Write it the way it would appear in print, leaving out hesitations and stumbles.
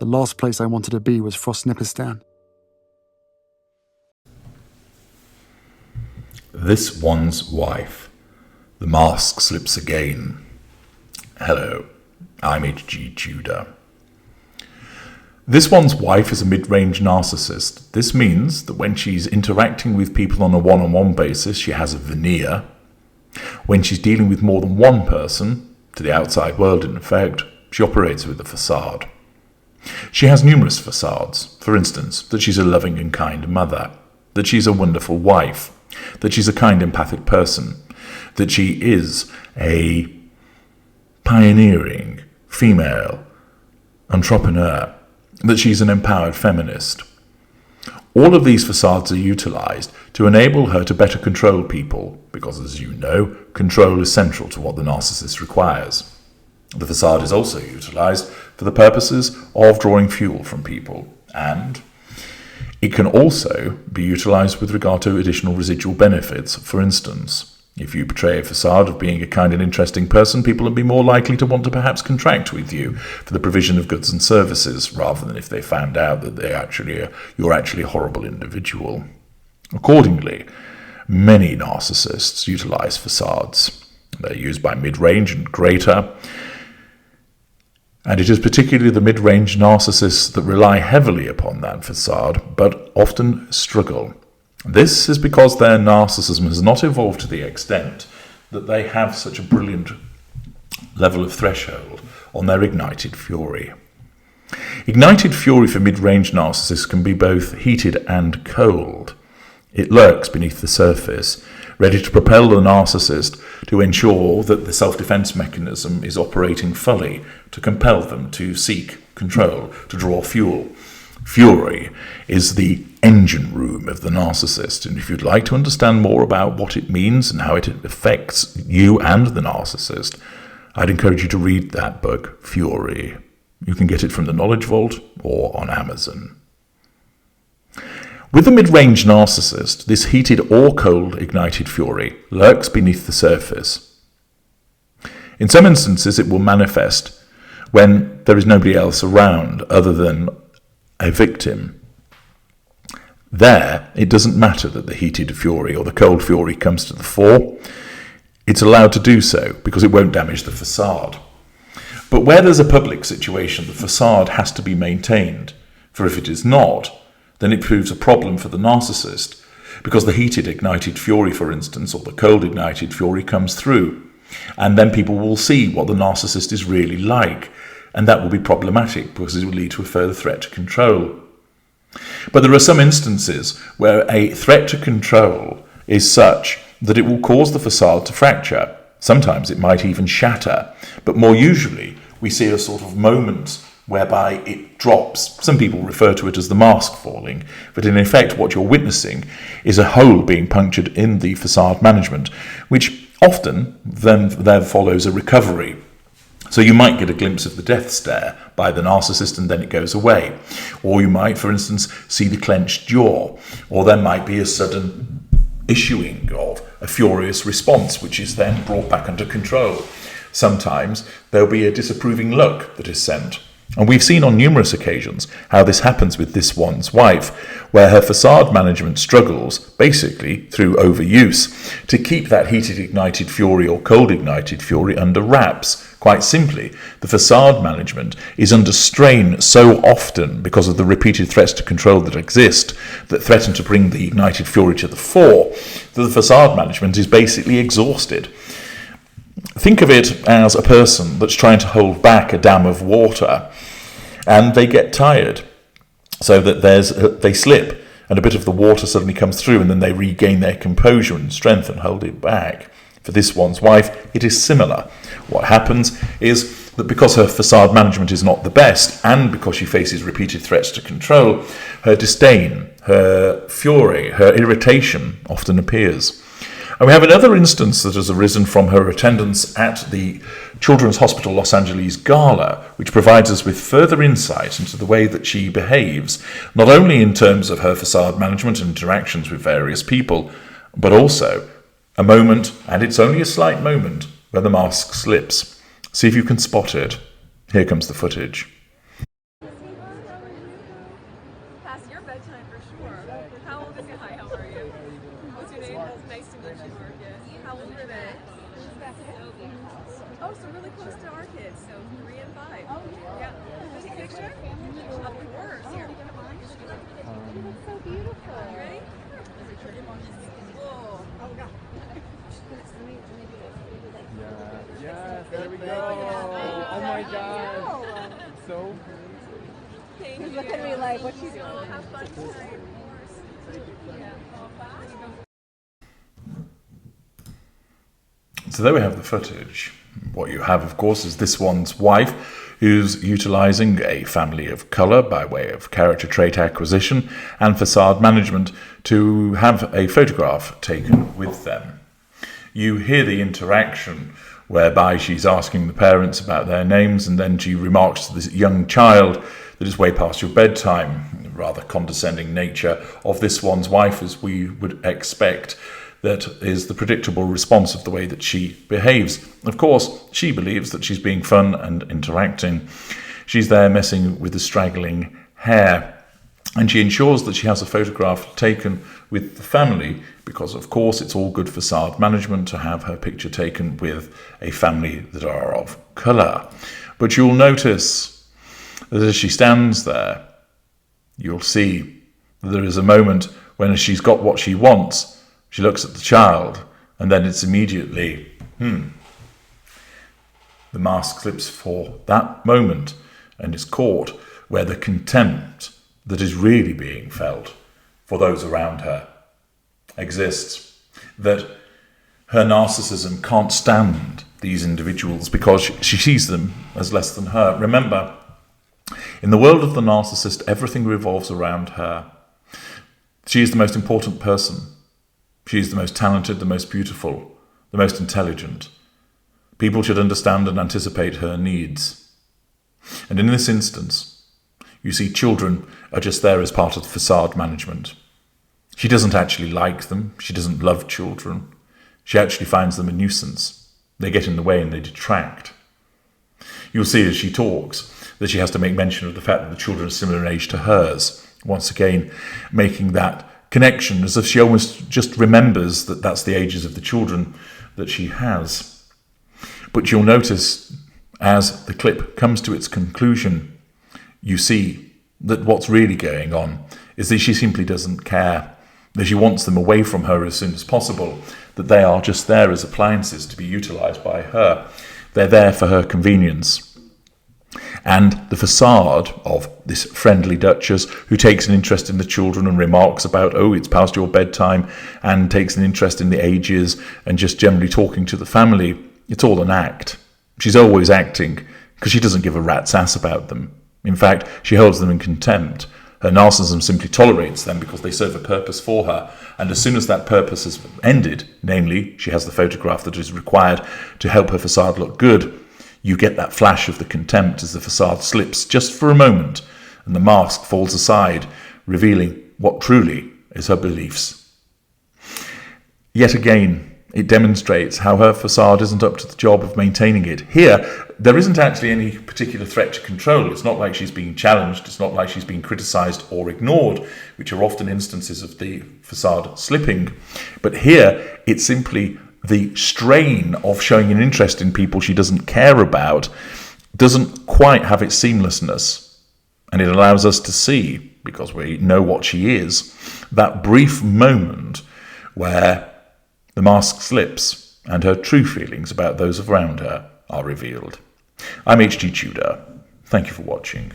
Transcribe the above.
The last place I wanted to be was Frostnipistan. This one's wife. The mask slips again. Hello, I'm HG Tudor. This one's wife is a mid-range narcissist. This means that when she's interacting with people on a one-on-one basis, she has a veneer. When she's dealing with more than one person, to the outside world in effect, she operates with a facade. She has numerous facades. For instance, that she's a loving and kind mother, that she's a wonderful wife, that she's a kind, empathic person, that she is a pioneering female entrepreneur, that she's an empowered feminist. All of these facades are utilized to enable her to better control people, because, as you know, control is central to what the narcissist requires. The facade is also utilized for the purposes of drawing fuel from people, and it can also be utilized with regard to additional residual benefits. For instance, if you portray a facade of being a kind and interesting person, people will be more likely to want to perhaps contract with you for the provision of goods and services, rather than if they found out that you're actually a horrible individual. Accordingly, many narcissists utilize facades. They're used by mid-range and greater, and it is particularly the mid-range narcissists that rely heavily upon that facade, but often struggle. This is because their narcissism has not evolved to the extent that they have such a brilliant level of threshold on their ignited fury. Ignited fury for mid-range narcissists can be both heated and cold. It lurks beneath the surface, ready to propel the narcissist to ensure that the self-defense mechanism is operating fully, to compel them to seek control, to draw fuel. Fury is the engine room of the narcissist, and if you'd like to understand more about what it means and how it affects you and the narcissist, I'd encourage you to read that book, Fury. You can get it from the Knowledge Vault or on Amazon. With the mid-range narcissist, this heated or cold ignited fury lurks beneath the surface. In some instances, it will manifest when there is nobody else around other than a victim. There, it doesn't matter that the heated fury or the cold fury comes to the fore. It's allowed to do so because it won't damage the facade. But where there's a public situation, the facade has to be maintained, for if it is not, then it proves a problem for the narcissist, because the heated ignited fury, for instance, or the cold ignited fury comes through, and then people will see what the narcissist is really like, and that will be problematic because it will lead to a further threat to control. But there are some instances where a threat to control is such that it will cause the facade to fracture. Sometimes it might even shatter, but more usually we see a sort of moment whereby it drops. Some people refer to it as the mask falling, but in effect what you're witnessing is a hole being punctured in the facade management, which often then follows a recovery. So you might get a glimpse of the death stare by the narcissist and then it goes away. Or you might, for instance, see the clenched jaw, or there might be a sudden issuing of a furious response, which is then brought back under control. Sometimes there'll be a disapproving look that is sent. And we've seen on numerous occasions how this happens with this one's wife, where her facade management struggles, basically through overuse, to keep that heated ignited fury or cold ignited fury under wraps. Quite simply, the facade management is under strain so often because of the repeated threats to control that exist, that threaten to bring the ignited fury to the fore, that the facade management is basically exhausted. Think of it as a person that's trying to hold back a dam of water, and they get tired, so that they slip, and a bit of the water suddenly comes through, and then they regain their composure and strength and hold it back. For this one's wife, it is similar. What happens is that because her facade management is not the best, and because she faces repeated threats to control, her disdain, her fury, her irritation often appears. And we have another instance that has arisen from her attendance at the Children's Hospital Los Angeles Gala, which provides us with further insight into the way that she behaves, not only in terms of her facade management and interactions with various people, but also a moment, and it's only a slight moment, where the mask slips. See if you can spot it. Here comes the footage. Sure. How old is he? Hi, how are you? What's your name? Nice to meet you, Marcus. How old are they? Oh, so really close to our kids, so 3 and 5. Oh, yeah. Take a picture? Of course. Here. You look so beautiful. You ready? Whoa. Oh, God. Yes, there we go. Oh my God. So Thank he's you. looking at me like, what you doing? Oh, have fun tonight, of course. Yeah. So there we have the footage. What you have, of course, is this one's wife, who's utilising a family of colour by way of character trait acquisition and facade management to have a photograph taken with them. You hear the interaction whereby she's asking the parents about their names, and then she remarks to this young child that is way past your bedtime. Rather condescending nature of this one's wife, as we would expect. That is the predictable response of the way that she behaves. Of course, she believes that she's being fun and interacting. She's there messing with the straggling hair. And she ensures that she has a photograph taken with the family because, of course, it's all good facade management to have her picture taken with a family that are of colour. But you'll notice that as she stands there, you'll see that there is a moment when, as she's got what she wants, she looks at the child, and then it's immediately, the mask slips for that moment and is caught where the contempt that is really being felt for those around her exists. That her narcissism can't stand these individuals because she sees them as less than her. Remember, in the world of the narcissist, everything revolves around her. She is the most important person. She is the most talented, the most beautiful, the most intelligent. People should understand and anticipate her needs. And in this instance, you see children are just there as part of the facade management. She doesn't actually like them. She doesn't love children. She actually finds them a nuisance. They get in the way and they detract. You'll see as she talks that she has to make mention of the fact that the children are similar in age to hers. Once again, making that connection as if she almost just remembers that that's the ages of the children that she has. But you'll notice as the clip comes to its conclusion, you see that what's really going on is that she simply doesn't care, that she wants them away from her as soon as possible, that they are just there as appliances to be utilised by her. They're there for her convenience. And the facade of this friendly Duchess, who takes an interest in the children and remarks about, oh, it's past your bedtime, and takes an interest in the ages and just generally talking to the family, it's all an act. She's always acting because she doesn't give a rat's ass about them. In fact, she holds them in contempt. Her narcissism simply tolerates them because they serve a purpose for her. And as soon as that purpose has ended, namely, she has the photograph that is required to help her facade look good, you get that flash of the contempt as the facade slips just for a moment and the mask falls aside, revealing what truly is her beliefs. Yet again, it demonstrates how her facade isn't up to the job of maintaining it. Here, there isn't actually any particular threat to control. It's not like she's being challenged. It's not like she's being criticised or ignored, which are often instances of the facade slipping. But here, it's simply the strain of showing an interest in people she doesn't care about doesn't quite have its seamlessness. And it allows us to see, because we know what she is, that brief moment where the mask slips and her true feelings about those around her are revealed. I'm HG Tudor. Thank you for watching.